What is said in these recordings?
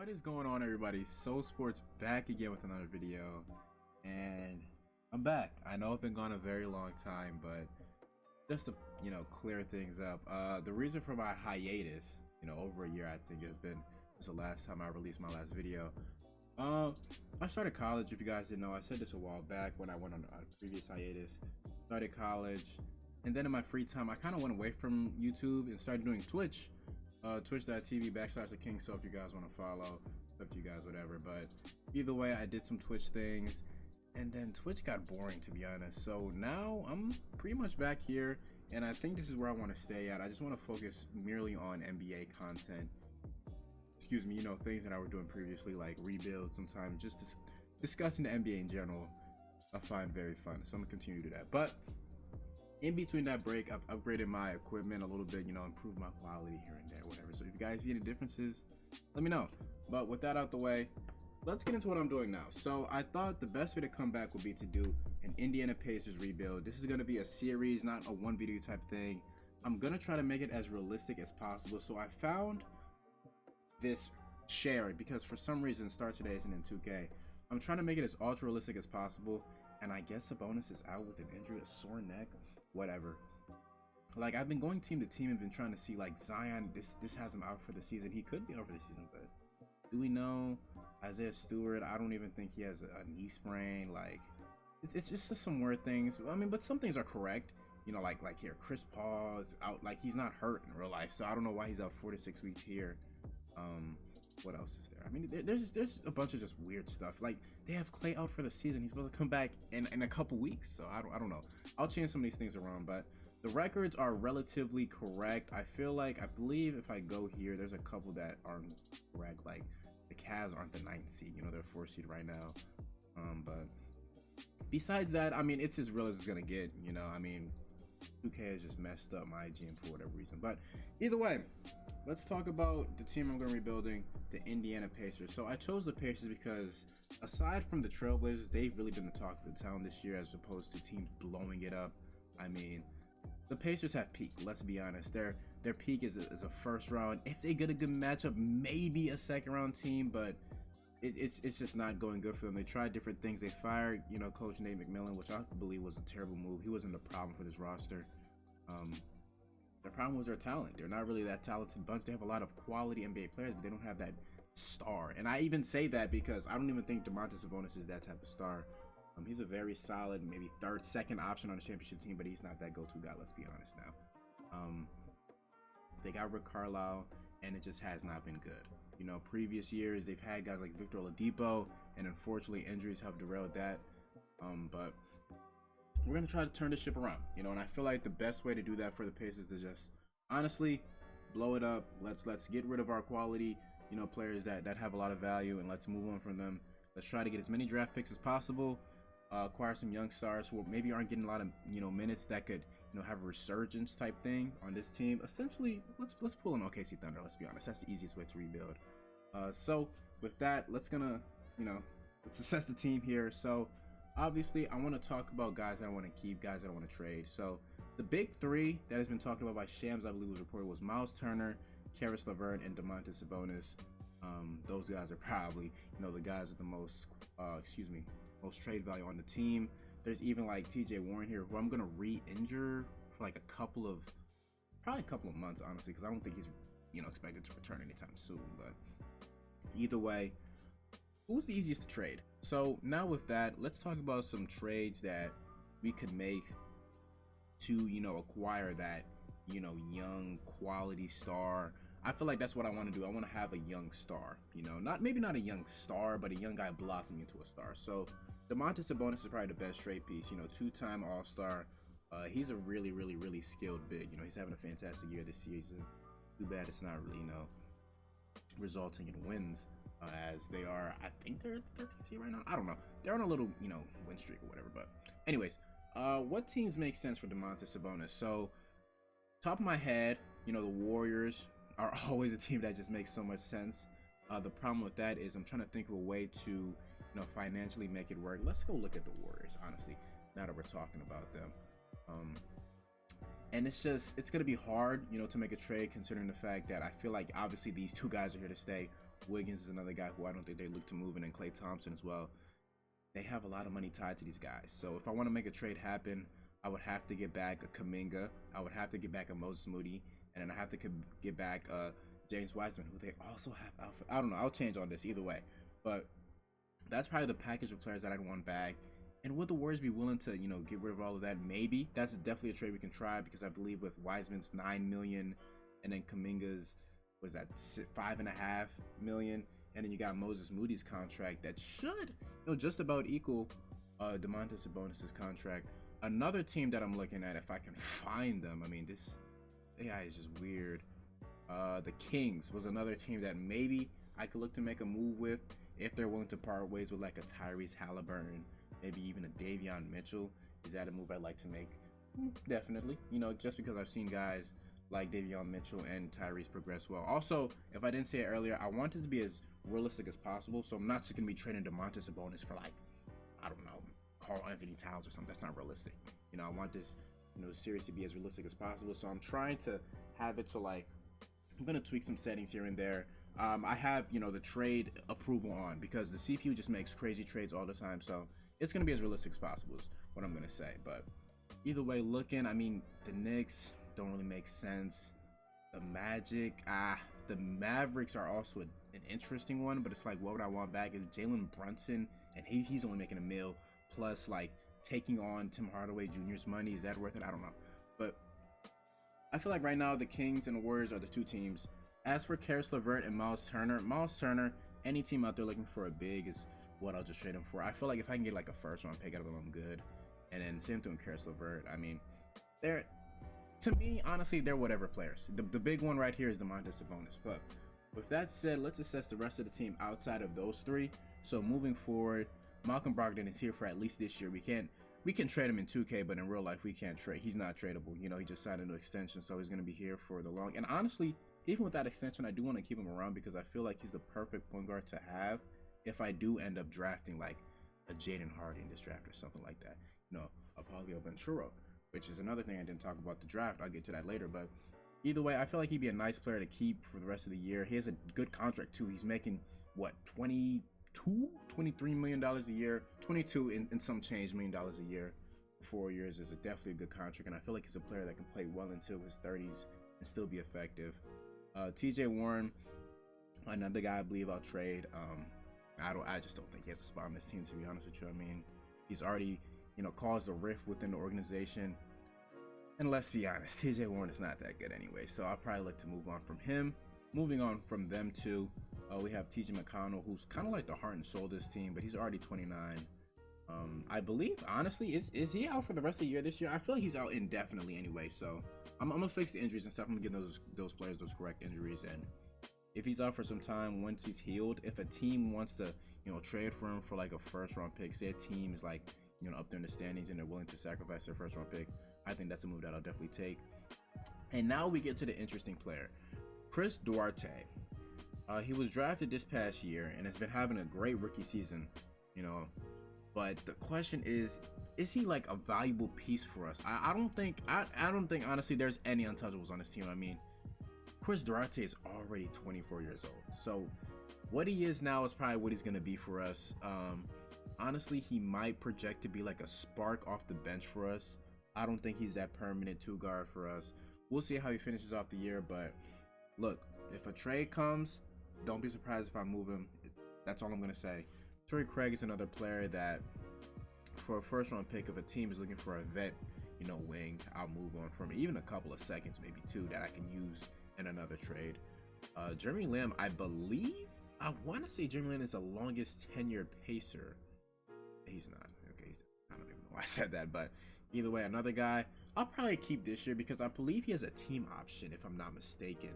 What is going on, everybody? So Sports back again with another video, and I'm back. I know I've been gone a very long time, but just to clear things up, the reason for my hiatus, over a year, I think has been the last time I released my last video. I started college. If you guys didn't know, I said this a while back when I went on a previous hiatus. Started college, and then in my free time, I kind of went away from YouTube and started doing Twitch. Twitch.tv/TheKing. So if you guys want to follow, up to you guys, whatever. But either way, I did some Twitch things, and then Twitch got boring, to be honest. So now I'm pretty much back here, and I think this is where I want to stay at. I just want to focus merely on NBA content. Excuse me, things that I were doing previously, like rebuild, sometimes just discussing the NBA in general. I find very fun, so I'm gonna continue to do that. But in between that break, I've upgraded my equipment a little bit, improved my quality here and there, whatever. So if you guys see any differences, let me know. But with that out the way, let's get into what I'm doing now. So I thought the best way to come back would be to do an Indiana Pacers rebuild. This is going to be a series, not a one video type thing. I'm going to try to make it as realistic as possible. So I found this share because for some reason Start Today isn't in 2K. I'm trying to make it as ultra realistic as possible. And I guess Sabonis is out with an injury, a sore neck, whatever. Like, I've been going team to team and been trying to see, like, Zion, this has him out for the season. He could be out for the season, but do we know? Isaiah Stewart, I don't even think he has a knee sprain. Like, it's just some weird things. I mean, but some things are correct. Like here, Chris Paul is out. Like, he's not hurt in real life, so I don't know why he's out 4 to 6 weeks here. What else is there? I mean, there's a bunch of just weird stuff. Like, they have Clay out for the season. He's supposed to come back in a couple weeks, so I don't know. I'll change some of these things around, but the records are relatively correct. I believe if I go here, there's a couple that aren't correct. Like, the Cavs aren't the 9th seed. They're 4th seed right now. But besides that, I mean, it's as real as it's gonna get. I mean, 2K has just messed up my GM for whatever reason. But either way, let's talk about the team I'm going to be rebuilding, the Indiana Pacers. So I chose the Pacers because aside from the Trailblazers, they've really been the talk of the town this year as opposed to teams blowing it up. I mean, the Pacers have peaked. Let's be honest. Their peak is a first round. If they get a good matchup, maybe a second round team, but it's just not going good for them. They tried different things. They fired, Coach Nate McMillan, which I believe was a terrible move. He wasn't the problem for this roster. Their problem was their talent. They're not really that talented bunch. They have a lot of quality NBA players, but they don't have that star. And I even say that because I don't even think Domantas Sabonis is that type of star. He's a very solid, maybe third, second option on a championship team, but he's not that go-to guy. Let's be honest now. They got Rick Carlisle, and it just has not been good. Previous years they've had guys like Victor Oladipo, and unfortunately injuries have derailed that. But we're gonna try to turn this ship around, and I feel like the best way to do that for the Pacers is just honestly blow it up. Let's get rid of our quality, players that have a lot of value, and let's move on from them. Let's try to get as many draft picks as possible. Acquire some young stars who maybe aren't getting a lot of minutes that could have a resurgence type thing on this team. Essentially, let's pull an OKC Thunder. Let's be honest, that's the easiest way to rebuild. So with that, let's assess the team here. So obviously, I want to talk about guys I want to keep, guys I want to trade. So the big three that has been talked about by Shams, I believe was reported, was Miles Turner, Caris LeVert, and Domantas Sabonis. Those guys are probably the guys with the most most trade value on the team. There's even like TJ Warren here, who I'm gonna re-injure for like probably a couple of months, honestly, because I don't think he's expected to return anytime soon. But either way, who's the easiest to trade? So now with that, let's talk about some trades that we could make to acquire that young quality star. I feel like that's what I want to do. I want to have a young star, maybe not a young star, but a young guy blossoming into a star. So Domantas Sabonis is probably the best trade piece. Two-time All-Star. He's a really, really, really skilled big. He's having a fantastic year this season. Too bad it's not really, resulting in wins, as they are. I think they're at the 13th seed right now. I don't know. They're on a little, win streak or whatever. But anyways, what teams make sense for Domantas Sabonis? So top of my head, the Warriors are always a team that just makes so much sense. The problem with that is I'm trying to think of a way to financially make it work. Let's go look at the Warriors, honestly, now that we're talking about them. And it's going to be hard, to make a trade, considering the fact that I feel like obviously these two guys are here to stay. Wiggins is another guy who I don't think they look to move in, and Klay Thompson as well. They have a lot of money tied to these guys. So if I want to make a trade happen, I would have to get back a Kuminga. I would have to get back a Moses Moody, and then I have to get back James Wiseman, who they also have Alpha. I don't know. I'll change on this either way, but that's probably the package of players that I'd want back. And would the Warriors be willing to, get rid of all of that? Maybe. That's definitely a trade we can try, because I believe with Wiseman's $9 million and then Kuminga's, what is that, $5.5 million, and then you got Moses Moody's contract that should, just about equal Domantas Sabonis' contract. Another team that I'm looking at, if I can find them, I mean, this AI is just weird. The Kings was another team that maybe I could look to make a move with if they're willing to part ways with like a Tyrese Halliburton, maybe even a Davion Mitchell. Is that a move I'd like to make? Definitely. Just because I've seen guys like Davion Mitchell and Tyrese progress well. Also, if I didn't say it earlier, I want it to be as realistic as possible. So I'm not just gonna be trading Domantas Sabonis for like, I don't know, Karl Anthony Towns or something. That's not realistic. I want this, series to be as realistic as possible. So I'm trying to have it so like, I'm gonna tweak some settings here and there. I have, the trade approval on, because the CPU just makes crazy trades all the time. So it's gonna be as realistic as possible is what I'm gonna say. But either way, I mean, the Knicks don't really make sense. The Magic, the Mavericks are also an interesting one, but it's like, what would I want back is Jalen Brunson, and he's only making $1 million, plus like taking on Tim Hardaway Jr.'s money. Is that worth it? I don't know. But I feel like right now the Kings and the Warriors are the two teams. As for Caris LeVert and Miles Turner, any team out there looking for a big is what I'll just trade him for. I feel like if I can get like a first round pick out of them, I'm good. And then same thing with Caris LeVert. I mean, to me, honestly, they're whatever players. The big one right here is Domantas Sabonis. But with that said, let's assess the rest of the team outside of those three. So moving forward, Malcolm Brogdon is here for at least this year. We can trade him in 2K, but in real life we can't trade. He's not tradable. He just signed a new extension, so he's going to be here for the long. And honestly, even with that extension, I do want to keep him around, because I feel like he's the perfect point guard to have if I do end up drafting like a Jaden Hardy in this draft or something like that. A Paolo Banchero, which is another thing I didn't talk about the draft. I'll get to that later, but either way, I feel like he'd be a nice player to keep for the rest of the year. He has a good contract too. He's making what, $23 million a year, 22 in some change $1 million a year. 4 years is definitely a good contract, and I feel like he's a player that can play well into his 30s and still be effective. TJ Warren, another guy I believe I'll trade. I just don't think he has a spot on this team, to be honest with you. I mean, he's already caused a rift within the organization, and let's be honest, TJ Warren is not that good anyway, so I'll probably look to move on from him. Moving on from them too, we have TJ McConnell, who's kind of like the heart and soul of this team, but he's already 29. I believe, honestly, is he out for the rest of the year this year? I feel like he's out indefinitely anyway, so I'm gonna fix the injuries and stuff. I'm gonna give those players those correct injuries, and if he's out for some time, once he's healed, if a team wants to trade for him for like a first round pick, say a team is like up there in the standings and they're willing to sacrifice their first round pick, I think that's a move that I'll definitely take. And now we get to the interesting player, Chris Duarte. He was drafted this past year and has been having a great rookie season, but the question is he like a valuable piece for us? I don't think honestly there's any untouchables on this team. I mean, Chris Duarte is already 24 years old, so what he is now is probably what he's going to be for us. Honestly, he might project to be like a spark off the bench for us. I don't think he's that permanent two guard for us. We'll see how he finishes off the year, but look, if a trade comes, don't be surprised if I move him. That's all I'm going to say. Torrey Craig is another player that for a first round pick, if a team is looking for a vet, wing, I'll move on from even a couple of seconds, maybe two, that I can use in another trade. Jeremy Lamb, I want to say Jeremy Lamb is the longest tenured Pacer. He's not. Okay, I don't even know why I said that, but either way, another guy I'll probably keep this year because I believe he has a team option, if I'm not mistaken.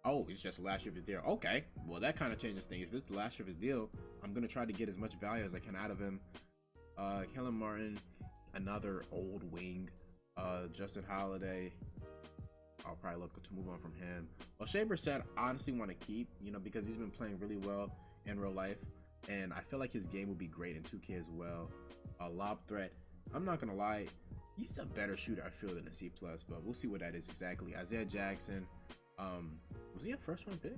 Oh, it's just the last year of his deal. Okay, well, that kind of changes things. If it's the last year of his deal, I'm going to try to get as much value as I can out of him. Kellen Martin, another old wing. Justin Holiday, I'll probably look to move on from him. O'Shea Brissett, honestly want to keep, because he's been playing really well in real life, and I feel like his game will be great in 2K as well. Lob threat, I'm not gonna lie, he's a better shooter, I feel, than a C+, but we'll see what that is exactly. Isaiah Jackson, was he a first round pick?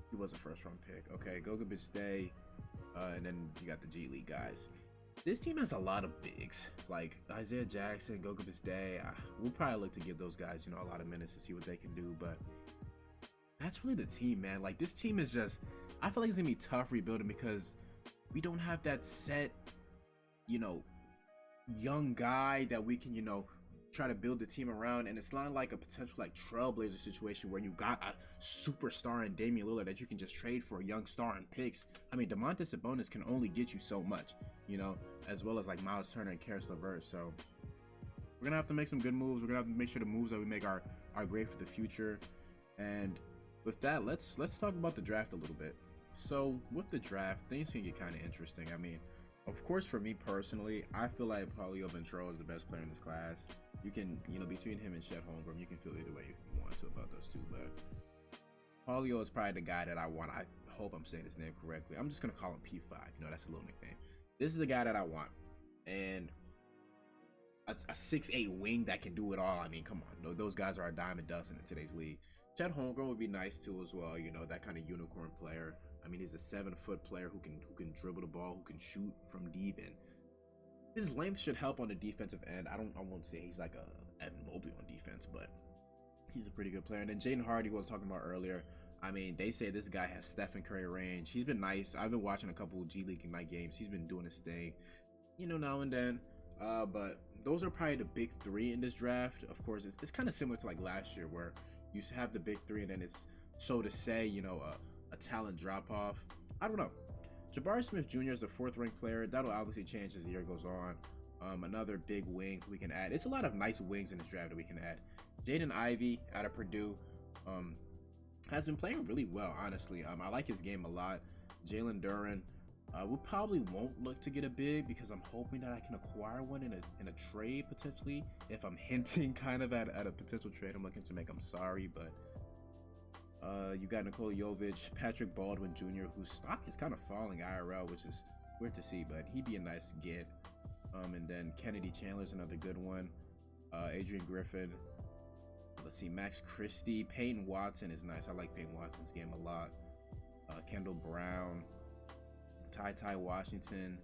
He He was a first round pick. Okay, Goga Bitadze, and then you got the G League guys. This team has a lot of bigs, like Isaiah Jackson, Goga Bitadze. We'll probably look to give those guys, you know, a lot of minutes to see what they can do, but that's really the team, man. Like, this team is just, I feel like it's gonna be tough rebuilding because we don't have that set, you know, young guy that we can, you know, try to build the team around. And it's not like a potential like trailblazer situation where you got a superstar in Damian Lillard that you can just trade for a young star and picks. I mean, Domantas Sabonis can only get you so much, you know, as well as like Miles Turner and Karis LeVert. So we're gonna have to make some good moves. We're gonna have to make sure the moves that we make are great for the future. And with that, let's talk about the draft a little bit. So with the draft, things can get kind of interesting. I mean, of course, for me personally, I feel like Paolo Banchero is the best player in this class. You can, you know, between him and Chet Holmgren, you can feel either way you want to about those two. But Paolo is probably the guy that I want. I hope I'm saying his name correctly. I'm just gonna call him P5. You know, that's a little nickname. This is the guy that I want, and a 6'8" wing that can do it all. I mean, come on, those guys are a dime a dozen in today's league. Chet Holmgren would be nice too as well. You know, that kind of unicorn player. I mean, he's a 7-foot player who can dribble the ball, who can shoot from deep, and his length should help on the defensive end. I won't say he's like a Evan Mobley on defense, but he's a pretty good player. And then Jaden Hardy, who I was talking about earlier. I mean, they say this guy has Stephen Curry range. He's been nice. I've been watching a couple of G League Ignite games. He's been doing his thing, you know, now and then. But those are probably the big three in this draft. Of course, it's kind of similar to like last year where you have the big three and then it's, so to say, you know, a talent drop off. I don't know. Jabari Smith Jr. is the 4th ranked player. That'll obviously change as the year goes on. Another big wing we can add. It's a lot of nice wings in this draft that we can add. Jaden Ivey out of Purdue has been playing really well, honestly. I like his game a lot. Jalen Duren. We probably won't look to get a big because I'm hoping that I can acquire one in a trade potentially. If I'm hinting kind of at a potential trade I'm looking to make, I'm sorry, but you got Nikola Jovic, Patrick Baldwin Jr., whose stock is kind of falling IRL, which is weird to see, but he'd be a nice get. And then Kennedy Chandler's another good one. Adrian Griffin. Let's see, Max Christie. Peyton Watson is nice. I like Peyton Watson's game a lot. Kendall Brown. Ty Washington.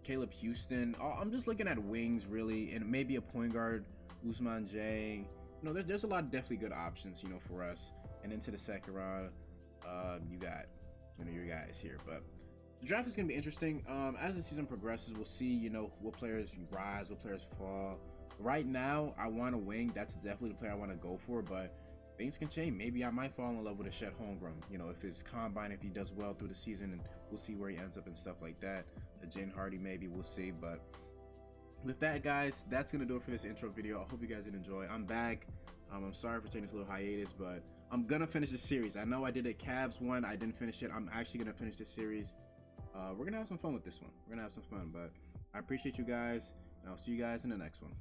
Caleb Houston. I'm just looking at wings really, and maybe a point guard, Ousmane Dieng. You know, there's a lot of definitely good options, you know, for us. And into the second round, you got, you know, your guys here. But the draft is going to be interesting. As the season progresses, we'll see, you know, what players rise, what players fall. Right now, I want a wing. That's definitely the player I want to go for, but things can change. Maybe I might fall in love with a Chet Holmgren. You know, if his combine, if he does well through the season, and we'll see where he ends up and stuff like that. A Jaden Hardy, maybe, we'll see. But with that, guys, that's going to do it for this intro video. I hope you guys did enjoy. I'm back. I'm sorry for taking this little hiatus, but I'm going to finish the series. I know I did a Cavs one. I didn't finish it. I'm actually going to finish this series. We're going to have some fun with this one. We're going to have some fun, but I appreciate you guys, and I'll see you guys in the next one.